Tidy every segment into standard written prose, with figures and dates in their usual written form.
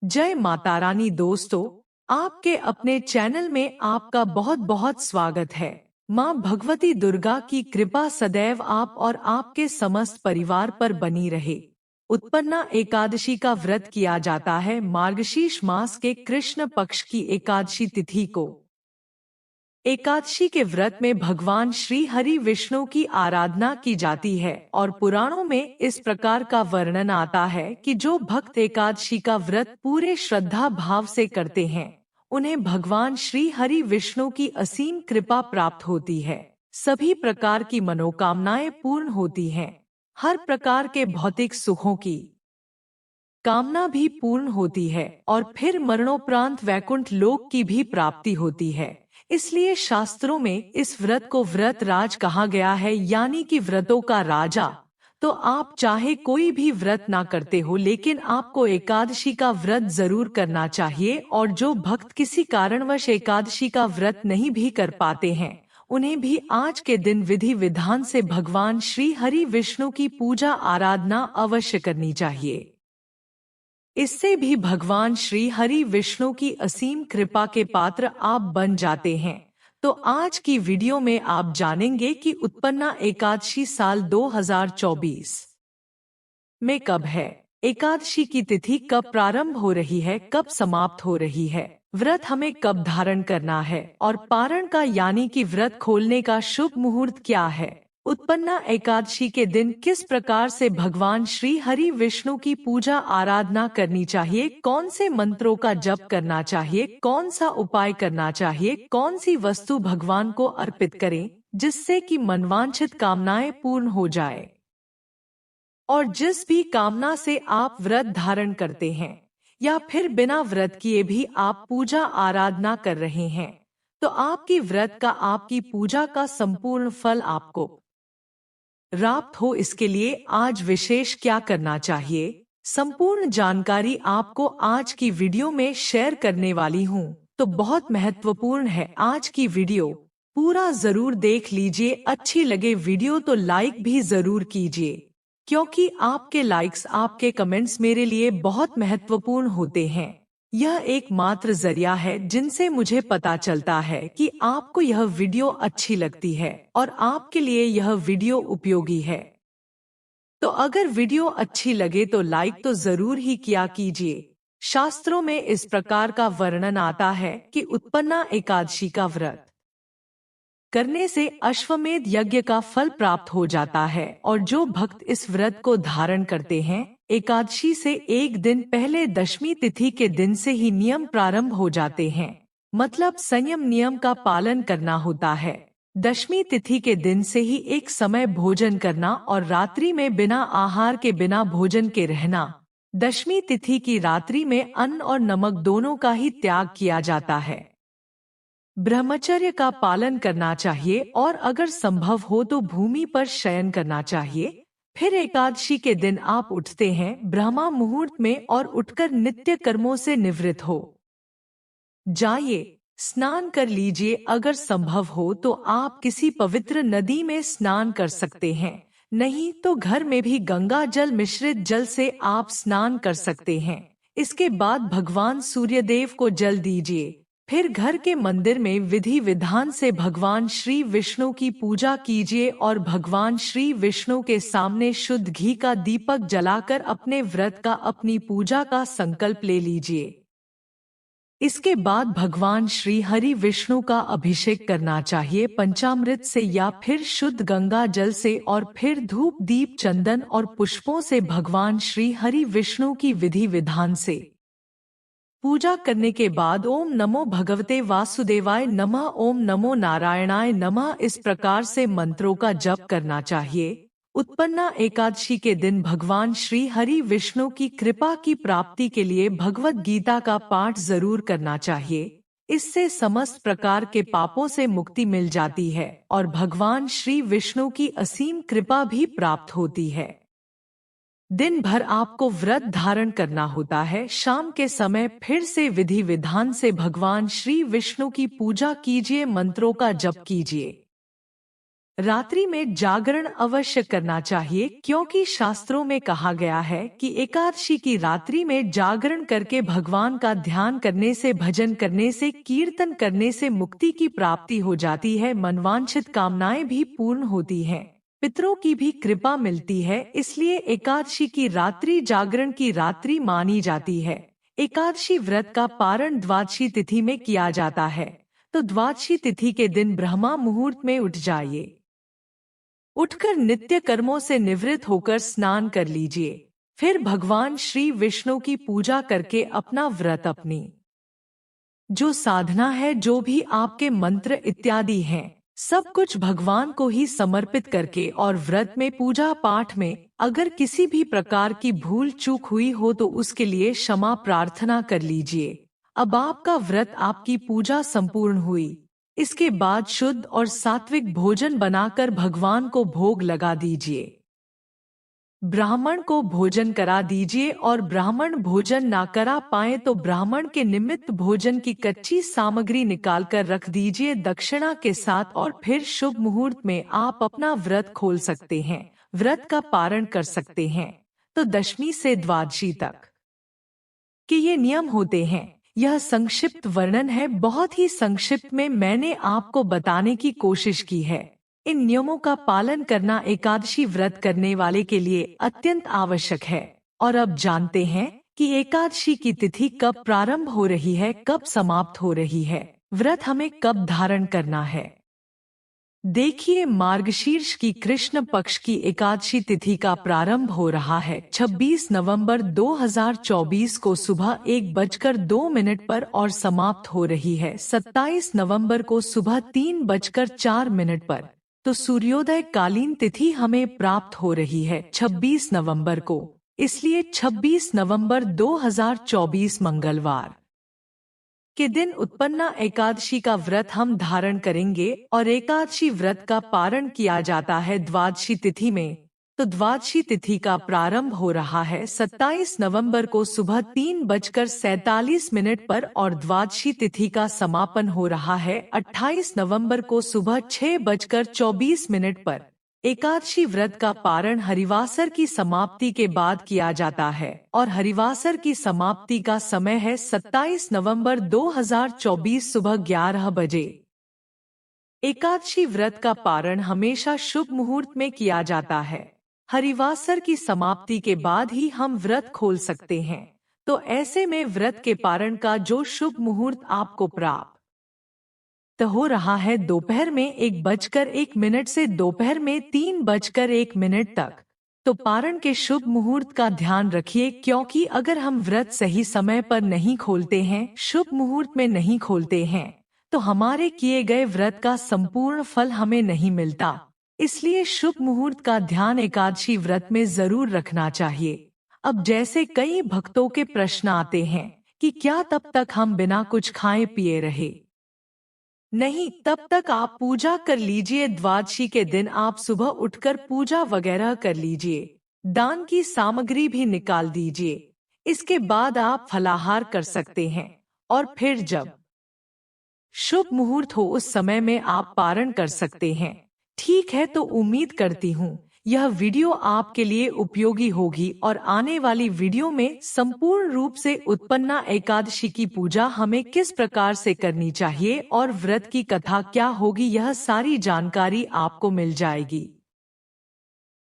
जय माता रानी दोस्तों, आपके अपने चैनल में आपका बहुत बहुत स्वागत है। माँ भगवती दुर्गा की कृपा सदैव आप और आपके समस्त परिवार पर बनी रहे। उत्पन्ना एकादशी का व्रत किया जाता है मार्गशीर्ष मास के कृष्ण पक्ष की एकादशी तिथि को। एकादशी के व्रत में भगवान श्री हरि विष्णु की आराधना की जाती है और पुराणों में इस प्रकार का वर्णन आता है कि जो भक्त एकादशी का व्रत पूरे श्रद्धा भाव से करते हैं, उन्हें भगवान श्री हरि विष्णु की असीम कृपा प्राप्त होती है। सभी प्रकार की मनोकामनाएं पूर्ण होती हैं। हर प्रकार के भौतिक सुखों की कामना भी पूर्ण होती है और फिर मरणोपरांत वैकुंठ लोक की भी प्राप्ति होती है। इसलिए शास्त्रों में इस व्रत को व्रत राज कहा गया है, यानी कि व्रतों का राजा। तो आप चाहे कोई भी व्रत ना करते हो, लेकिन आपको एकादशी का व्रत जरूर करना चाहिए। और जो भक्त किसी कारणवश एकादशी का व्रत नहीं भी कर पाते हैं, उन्हें भी आज के दिन विधि विधान से भगवान श्री हरि विष्णु की पूजा आराधना अवश्य करनी चाहिए। इससे भी भगवान श्री हरि विष्णु की असीम कृपा के पात्र आप बन जाते हैं। तो आज की वीडियो में आप जानेंगे कि उत्पन्ना एकादशी साल 2024 में कब है, एकादशी की तिथि कब प्रारंभ हो रही है, कब समाप्त हो रही है, व्रत हमें कब धारण करना है और पारण का यानी कि व्रत खोलने का शुभ मुहूर्त क्या है। उत्पन्ना एकादशी के दिन किस प्रकार से भगवान श्री हरि विष्णु की पूजा आराधना करनी चाहिए, कौन से मंत्रों का जप करना चाहिए, कौन सा उपाय करना चाहिए, कौन सी वस्तु भगवान को अर्पित करें जिससे कि मनवांछित कामनाएं पूर्ण हो जाए। और जिस भी कामना से आप व्रत धारण करते हैं या फिर बिना व्रत किए भी आप पूजा आराधना कर रहे हैं, तो आपकी व्रत का, आपकी पूजा का संपूर्ण फल आपको प्राप्त हो। इसके लिए आज विशेष क्या करना चाहिए, संपूर्ण जानकारी आपको आज की वीडियो में शेयर करने वाली हूँ। तो बहुत महत्वपूर्ण है आज की वीडियो, पूरा जरूर देख लीजिए। अच्छी लगे वीडियो तो लाइक भी जरूर कीजिए, क्योंकि आपके लाइक्स, आपके कमेंट्स मेरे लिए बहुत महत्वपूर्ण होते हैं। यह एकमात्र जरिया है जिनसे मुझे पता चलता है कि आपको यह वीडियो अच्छी लगती है और आपके लिए यह वीडियो उपयोगी है। तो अगर वीडियो अच्छी लगे तो लाइक तो जरूर ही किया कीजिए। शास्त्रों में इस प्रकार का वर्णन आता है कि उत्पन्ना एकादशी का व्रत करने से अश्वमेध यज्ञ का फल प्राप्त हो जाता है। और जो भक्त इस व्रत को धारण करते हैं, एकादशी से एक दिन पहले दशमी तिथि के दिन से ही नियम प्रारंभ हो जाते हैं। मतलब संयम नियम का पालन करना होता है। दशमी तिथि के दिन से ही एक समय भोजन करना और रात्रि में बिना आहार के, बिना भोजन के रहना। दशमी तिथि की रात्रि में अन्न और नमक दोनों का ही त्याग किया जाता है। ब्रह्मचर्य का पालन करना चाहिए और अगर संभव हो तो भूमि पर शयन करना चाहिए। फिर एकादशी के दिन आप उठते हैं ब्रह्मा मुहूर्त में और उठकर नित्य कर्मों से निवृत्त हो जाइए, स्नान कर लीजिए। अगर संभव हो तो आप किसी पवित्र नदी में स्नान कर सकते हैं, नहीं तो घर में भी गंगा जल मिश्रित जल से आप स्नान कर सकते हैं। इसके बाद भगवान सूर्यदेव को जल दीजिए। फिर घर के मंदिर में विधि विधान से भगवान श्री विष्णु की पूजा कीजिए और भगवान श्री विष्णु के सामने शुद्ध घी का दीपक जलाकर अपने व्रत का, अपनी पूजा का संकल्प ले लीजिए। इसके बाद भगवान श्री हरि विष्णु का अभिषेक करना चाहिए पंचामृत से या फिर शुद्ध गंगा जल से, और फिर धूप दीप चंदन और पुष्पों से भगवान श्री हरि विष्णु की विधि विधान से पूजा करने के बाद ओम नमो भगवते वासुदेवाय नमः, ओम नमो नारायणाय नमः, इस प्रकार से मंत्रों का जप करना चाहिए। उत्पन्ना एकादशी के दिन भगवान श्री हरि विष्णु की कृपा की प्राप्ति के लिए भगवत गीता का पाठ जरूर करना चाहिए। इससे समस्त प्रकार के पापों से मुक्ति मिल जाती है और भगवान श्री विष्णु की असीम कृपा भी प्राप्त होती है। दिन भर आपको व्रत धारण करना होता है। शाम के समय फिर से विधि विधान से भगवान श्री विष्णु की पूजा कीजिए, मंत्रों का जप कीजिए। रात्रि में जागरण अवश्य करना चाहिए, क्योंकि शास्त्रों में कहा गया है कि एकादशी की रात्रि में जागरण करके भगवान का ध्यान करने से, भजन करने से, कीर्तन करने से मुक्ति की प्राप्ति हो जाती है, मनवांछित कामनाएं भी पूर्ण होती हैं, पितरों की भी कृपा मिलती है। इसलिए एकादशी की रात्रि जागरण की रात्रि मानी जाती है। एकादशी व्रत का पारण द्वादशी तिथि में किया जाता है, तो द्वादशी तिथि के दिन ब्रह्मा मुहूर्त में उठ जाइए। उठकर नित्य कर्मों से निवृत्त होकर स्नान कर लीजिए। फिर भगवान श्री विष्णु की पूजा करके अपना व्रत, अपनी जो साधना है, जो भी आपके मंत्र इत्यादि हैं, सब कुछ भगवान को ही समर्पित करके और व्रत में, पूजा पाठ में अगर किसी भी प्रकार की भूल चूक हुई हो तो उसके लिए क्षमा प्रार्थना कर लीजिए। अब आपका व्रत, आपकी पूजा संपूर्ण हुई। इसके बाद शुद्ध और सात्विक भोजन बनाकर भगवान को भोग लगा दीजिए। ब्राह्मण को भोजन करा दीजिए, और ब्राह्मण भोजन ना करा पाए तो ब्राह्मण के निमित्त भोजन की कच्ची सामग्री निकालकर रख दीजिए दक्षिणा के साथ, और फिर शुभ मुहूर्त में आप अपना व्रत खोल सकते हैं, व्रत का पारण कर सकते हैं। तो दशमी से द्वादशी तक के ये नियम होते हैं। यह संक्षिप्त वर्णन है, बहुत ही संक्षिप्त में मैंने आपको बताने की कोशिश की है। इन नियमों का पालन करना एकादशी व्रत करने वाले के लिए अत्यंत आवश्यक है। और अब जानते हैं कि एकादशी की तिथि कब प्रारंभ हो रही है, कब समाप्त हो रही है, व्रत हमें कब धारण करना है। देखिए, मार्गशीर्ष की कृष्ण पक्ष की एकादशी तिथि का प्रारंभ हो रहा है 26 नवंबर 2024 को सुबह 1:02 पर और समाप्त हो रही है 27 नवंबर को सुबह 3:04 पर। तो सूर्योदय कालीन तिथि हमें प्राप्त हो रही है 26 नवंबर को। इसलिए 26 नवंबर 2024 मंगलवार के दिन उत्पन्ना एकादशी का व्रत हम धारण करेंगे, और एकादशी व्रत का पारण किया जाता है द्वादशी तिथि में। तो द्वादशी तिथि का प्रारंभ हो रहा है 27 नवंबर को सुबह 3:47 पर, और द्वादशी तिथि का समापन हो रहा है 28 नवंबर को सुबह 6:24 पर। एकादशी व्रत का पारण हरिवासर की समाप्ति के बाद किया जाता है, और हरिवासर की समाप्ति का समय है 27 नवंबर 2024 सुबह 11 बजे। एकादशी व्रत का पारण हमेशा शुभ मुहूर्त में किया जाता है। हरिवासर की समाप्ति के बाद ही हम व्रत खोल सकते हैं। तो ऐसे में व्रत के पारण का जो शुभ मुहूर्त आपको प्राप्त हो रहा है दोपहर में 1:01 से दोपहर में 3:01 तक। तो पारण के शुभ मुहूर्त का ध्यान रखिए, क्योंकि अगर हम व्रत सही समय पर नहीं खोलते हैं, शुभ मुहूर्त में नहीं खोलते हैं, तो हमारे किए गए व्रत का संपूर्ण फल हमें नहीं मिलता। इसलिए शुभ मुहूर्त का ध्यान एकादशी व्रत में जरूर रखना चाहिए। अब जैसे कई भक्तों के प्रश्न आते हैं कि क्या तब तक हम बिना कुछ खाए पिए रहे? नहीं, तब तक आप पूजा कर लीजिए। द्वादशी के दिन आप सुबह उठकर पूजा वगैरह कर लीजिए, दान की सामग्री भी निकाल दीजिए। इसके बाद आप फलाहार कर सकते हैं, और फिर जब शुभ मुहूर्त हो उस समय में आप पारण कर सकते हैं। ठीक है, तो उम्मीद करती हूँ यह वीडियो आपके लिए उपयोगी होगी, और आने वाली वीडियो में संपूर्ण रूप से उत्पन्ना एकादशी की पूजा हमें किस प्रकार से करनी चाहिए और व्रत की कथा क्या होगी, यह सारी जानकारी आपको मिल जाएगी।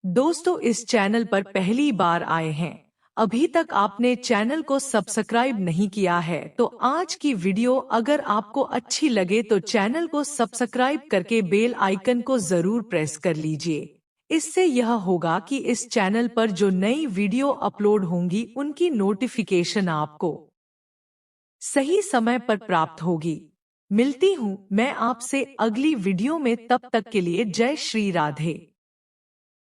दोस्तों, इस चैनल पर पहली बार आए हैं, अभी तक आपने चैनल को सब्सक्राइब नहीं किया है, तो आज की वीडियो अगर आपको अच्छी लगे तो चैनल को सब्सक्राइब करके बेल आइकन को जरूर प्रेस कर लीजिए। इससे यह होगा कि इस चैनल पर जो नई वीडियो अपलोड होंगी उनकी नोटिफिकेशन आपको सही समय पर प्राप्त होगी। मिलती हूँ मैं आपसे अगली वीडियो में, तब तक के लिए जय श्री राधे।